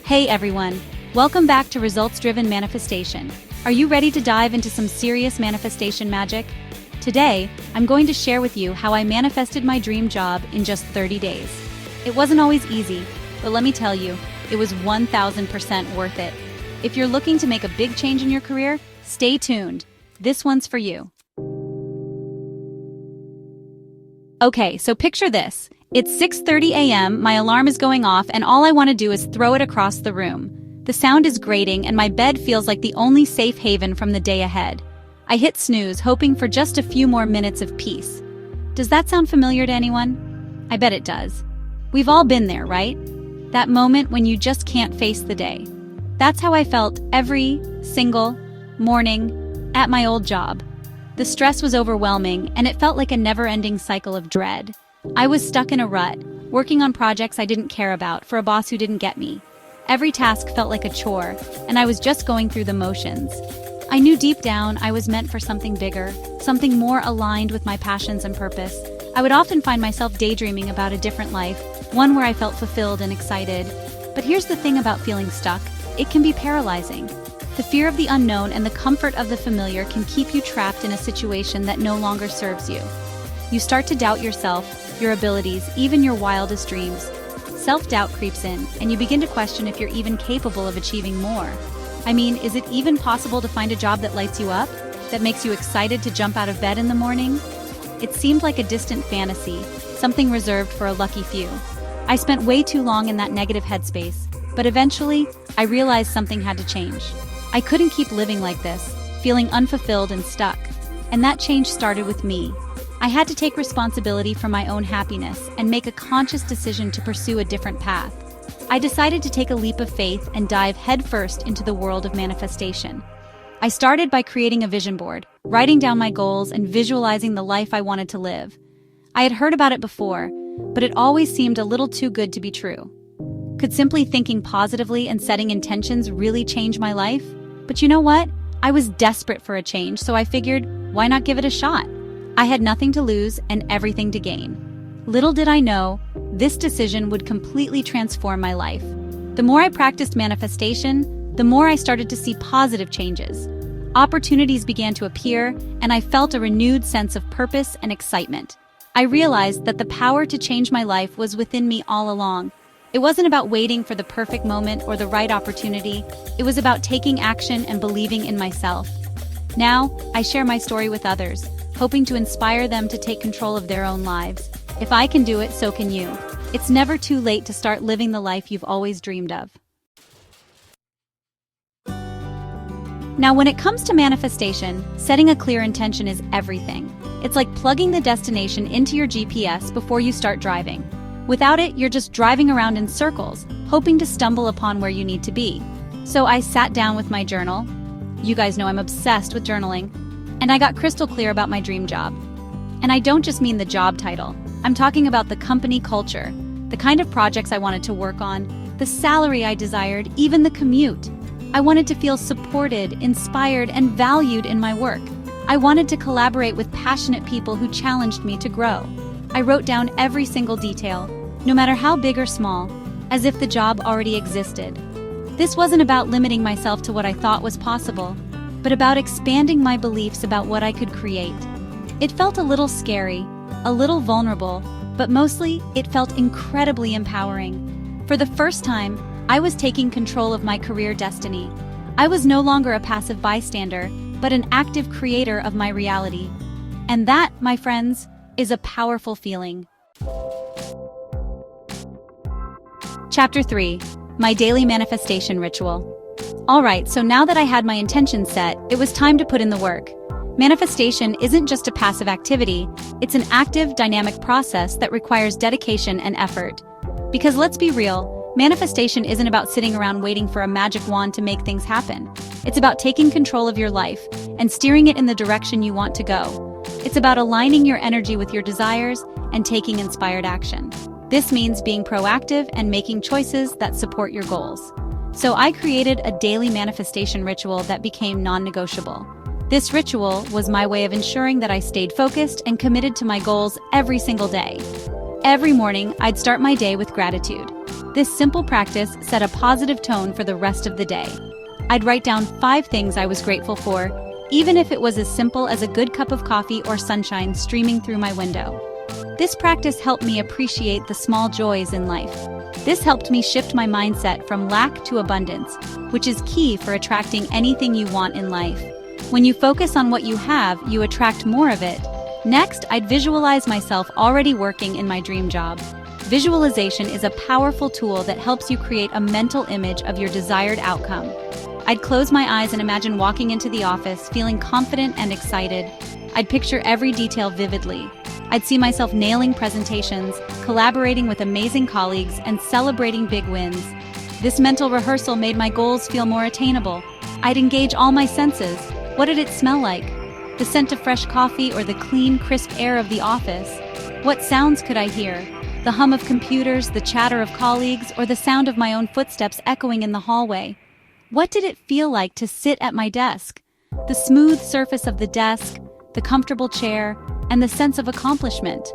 Hey everyone, welcome back to Results-Driven Manifestation. Are you ready to dive into some serious manifestation magic? Today, I'm going to share with you how I manifested my dream job in just 30 days. It wasn't always easy, but let me tell you, it was 1000% worth it. If you're looking to make a big change in your career, stay tuned. This one's for you. Okay, so picture this. It's 6:30 a.m., my alarm is going off, and all I want to do is throw it across the room. The sound is grating, and my bed feels like the only safe haven from the day ahead. I hit snooze, hoping for just a few more minutes of peace. Does that sound familiar to anyone? I bet it does. We've all been there, right? That moment when you just can't face the day. That's how I felt every single morning at my old job. The stress was overwhelming, and it felt like a never-ending cycle of dread. I was stuck in a rut, working on projects I didn't care about for a boss who didn't get me. Every task felt like a chore, and I was just going through the motions. I knew deep down I was meant for something bigger, something more aligned with my passions and purpose. I would often find myself daydreaming about a different life, one where I felt fulfilled and excited. But here's the thing about feeling stuck. It can be paralyzing. The fear of the unknown and the comfort of the familiar can keep you trapped in a situation that no longer serves you. You start to doubt yourself, your abilities, even your wildest dreams. Self-doubt creeps in, and you begin to question if you're even capable of achieving more. I mean, is it even possible to find a job that lights you up, that makes you excited to jump out of bed in the morning? It seemed like a distant fantasy, something reserved for a lucky few. I spent way too long in that negative headspace, but eventually, I realized something had to change. I couldn't keep living like this, feeling unfulfilled and stuck. And that change started with me. I had to take responsibility for my own happiness and make a conscious decision to pursue a different path. I decided to take a leap of faith and dive headfirst into the world of manifestation. I started by creating a vision board, writing down my goals and visualizing the life I wanted to live. I had heard about it before, but it always seemed a little too good to be true. Could simply thinking positively and setting intentions really change my life? But you know what? I was desperate for a change, so I figured, why not give it a shot? I had nothing to lose and everything to gain. Little did I know, this decision would completely transform my life. The more I practiced manifestation, the more I started to see positive changes. Opportunities began to appear, and I felt a renewed sense of purpose and excitement. I realized that the power to change my life was within me all along. It wasn't about waiting for the perfect moment or the right opportunity. It was about taking action and believing in myself. Now, I share my story with others, hoping to inspire them to take control of their own lives. If I can do it, so can you. It's never too late to start living the life you've always dreamed of. Now, when it comes to manifestation, setting a clear intention is everything. It's like plugging the destination into your GPS before you start driving. Without it, you're just driving around in circles, hoping to stumble upon where you need to be. So I sat down with my journal. You guys know I'm obsessed with journaling. And I got crystal clear about my dream job. And I don't just mean the job title. I'm talking about the company culture, the kind of projects I wanted to work on, the salary I desired, even the commute. I wanted to feel supported, inspired, and valued in my work. I wanted to collaborate with passionate people who challenged me to grow. I wrote down every single detail, no matter how big or small, as if the job already existed. This wasn't about limiting myself to what I thought was possible, but about expanding my beliefs about what I could create. It felt a little scary, a little vulnerable, but mostly it felt incredibly empowering. For the first time, I was taking control of my career destiny. I was no longer a passive bystander, but an active creator of my reality. And that, my friends, is a powerful feeling. Chapter 3: My Daily Manifestation Ritual. Alright, so now that I had my intention set, it was time to put in the work. Manifestation isn't just a passive activity, it's an active, dynamic process that requires dedication and effort. Because let's be real, manifestation isn't about sitting around waiting for a magic wand to make things happen. It's about taking control of your life and steering it in the direction you want to go. It's about aligning your energy with your desires and taking inspired action. This means being proactive and making choices that support your goals. So I created a daily manifestation ritual that became non-negotiable. This ritual was my way of ensuring that I stayed focused and committed to my goals every single day. Every morning, I'd start my day with gratitude. This simple practice set a positive tone for the rest of the day. I'd write down 5 things I was grateful for, even if it was as simple as a good cup of coffee or sunshine streaming through my window. This practice helped me appreciate the small joys in life. This helped me shift my mindset from lack to abundance, which is key for attracting anything you want in life. When you focus on what you have, you attract more of it. Next, I'd visualize myself already working in my dream job. Visualization is a powerful tool that helps you create a mental image of your desired outcome. I'd close my eyes and imagine walking into the office, feeling confident and excited. I'd picture every detail vividly. I'd see myself nailing presentations, collaborating with amazing colleagues, and celebrating big wins. This mental rehearsal made my goals feel more attainable. I'd engage all my senses. What did it smell like? The scent of fresh coffee or the clean, crisp air of the office? What sounds could I hear? The hum of computers, the chatter of colleagues, or the sound of my own footsteps echoing in the hallway? What did it feel like to sit at my desk? The smooth surface of the desk, the comfortable chair, and the sense of accomplishment.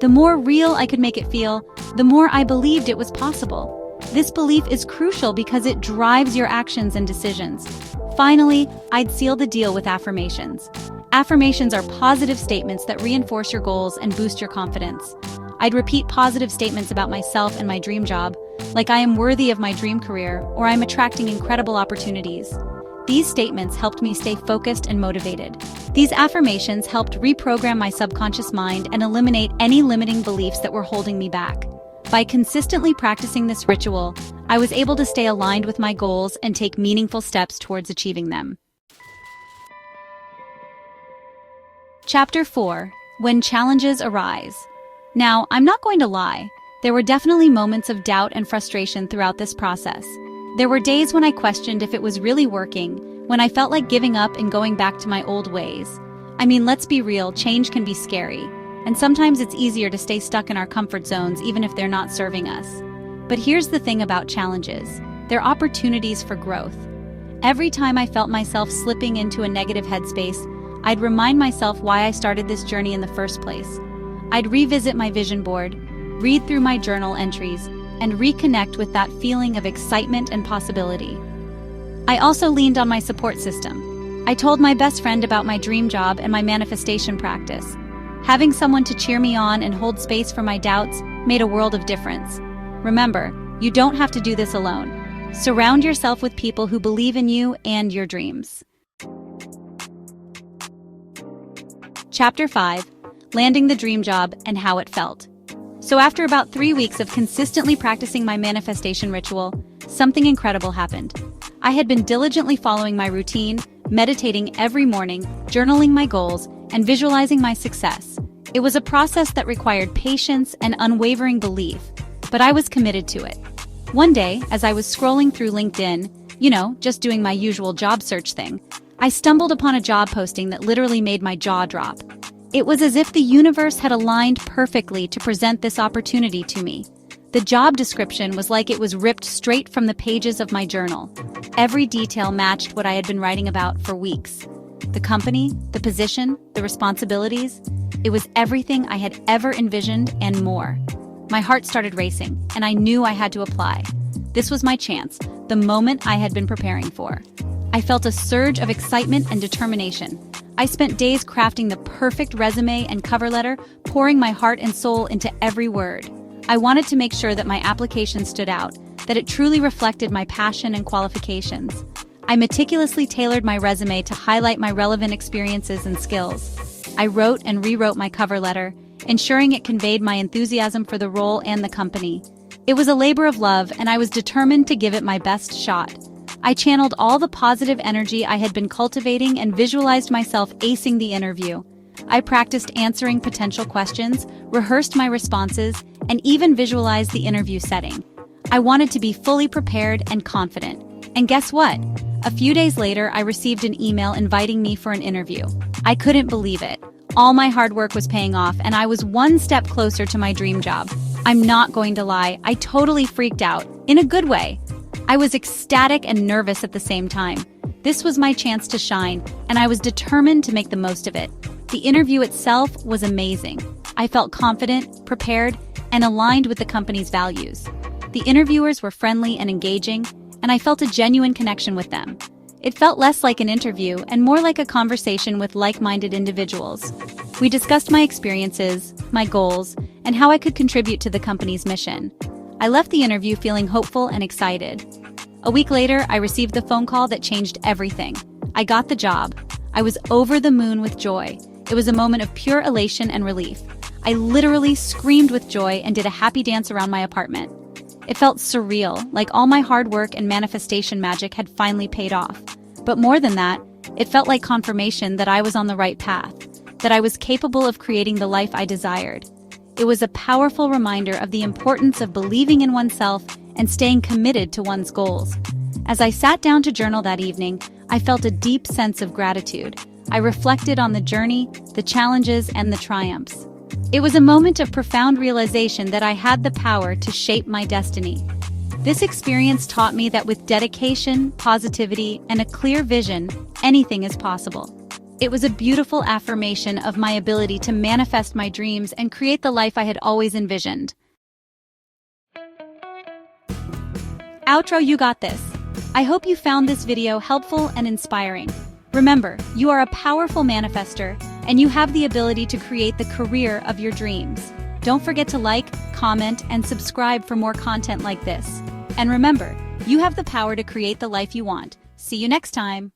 The more real I could make it feel, the more I believed it was possible. This belief is crucial because it drives your actions and decisions. Finally, I'd seal the deal with affirmations. Affirmations are positive statements that reinforce your goals and boost your confidence. I'd repeat positive statements about myself and my dream job, like I am worthy of my dream career or I'm attracting incredible opportunities. These statements helped me stay focused and motivated. These affirmations helped reprogram my subconscious mind and eliminate any limiting beliefs that were holding me back. By consistently practicing this ritual, I was able to stay aligned with my goals and take meaningful steps towards achieving them. Chapter 4: When Challenges Arise. Now, I'm not going to lie. There were definitely moments of doubt and frustration throughout this process. There were days when I questioned if it was really working, when I felt like giving up and going back to my old ways. I mean, let's be real, change can be scary, and sometimes it's easier to stay stuck in our comfort zones even if they're not serving us. But here's the thing about challenges: they're opportunities for growth. Every time I felt myself slipping into a negative headspace, I'd remind myself why I started this journey in the first place. I'd revisit my vision board, read through my journal entries, and reconnect with that feeling of excitement and possibility. I also leaned on my support system. I told my best friend about my dream job and my manifestation practice. Having someone to cheer me on and hold space for my doubts made a world of difference. Remember, you don't have to do this alone. Surround yourself with people who believe in you and your dreams. Chapter 5: Landing the Dream Job and How It Felt. So after about 3 weeks of consistently practicing my manifestation ritual, something incredible happened. I had been diligently following my routine, meditating every morning, journaling my goals, and visualizing my success. It was a process that required patience and unwavering belief, but I was committed to it. One day, as I was scrolling through LinkedIn, just doing my usual job search thing, I stumbled upon a job posting that literally made my jaw drop. It was as if the universe had aligned perfectly to present this opportunity to me. The job description was like it was ripped straight from the pages of my journal. Every detail matched what I had been writing about for weeks. The company, the position, the responsibilities. It was everything I had ever envisioned and more. My heart started racing, and I knew I had to apply. This was my chance, the moment I had been preparing for. I felt a surge of excitement and determination. I spent days crafting the perfect resume and cover letter, pouring my heart and soul into every word. I wanted to make sure that my application stood out, that it truly reflected my passion and qualifications. I meticulously tailored my resume to highlight my relevant experiences and skills. I wrote and rewrote my cover letter, ensuring it conveyed my enthusiasm for the role and the company. It was a labor of love, and I was determined to give it my best shot. I channeled all the positive energy I had been cultivating and visualized myself acing the interview. I practiced answering potential questions, rehearsed my responses, and even visualized the interview setting. I wanted to be fully prepared and confident. And guess what? A few days later, I received an email inviting me for an interview. I couldn't believe it. All my hard work was paying off, and I was one step closer to my dream job. I'm not going to lie, I totally freaked out, in a good way. I was ecstatic and nervous at the same time. This was my chance to shine, and I was determined to make the most of it. The interview itself was amazing. I felt confident, prepared, and aligned with the company's values. The interviewers were friendly and engaging, and I felt a genuine connection with them. It felt less like an interview and more like a conversation with like-minded individuals. We discussed my experiences, my goals, and how I could contribute to the company's mission. I left the interview feeling hopeful and excited. A week later, I received the phone call that changed everything. I got the job. I was over the moon with joy. It was a moment of pure elation and relief. I literally screamed with joy and did a happy dance around my apartment. It felt surreal, like all my hard work and manifestation magic had finally paid off. But more than that, it felt like confirmation that I was on the right path, that I was capable of creating the life I desired. It was a powerful reminder of the importance of believing in oneself and staying committed to one's goals. As I sat down to journal that evening, I felt a deep sense of gratitude. I reflected on the journey, the challenges, and the triumphs. It was a moment of profound realization that I had the power to shape my destiny. This experience taught me that with dedication, positivity, and a clear vision, anything is possible. It was a beautiful affirmation of my ability to manifest my dreams and create the life I had always envisioned. Outro, you got this. I hope you found this video helpful and inspiring. Remember, you are a powerful manifester, and you have the ability to create the career of your dreams. Don't forget to like, comment, and subscribe for more content like this. And remember, you have the power to create the life you want. See you next time.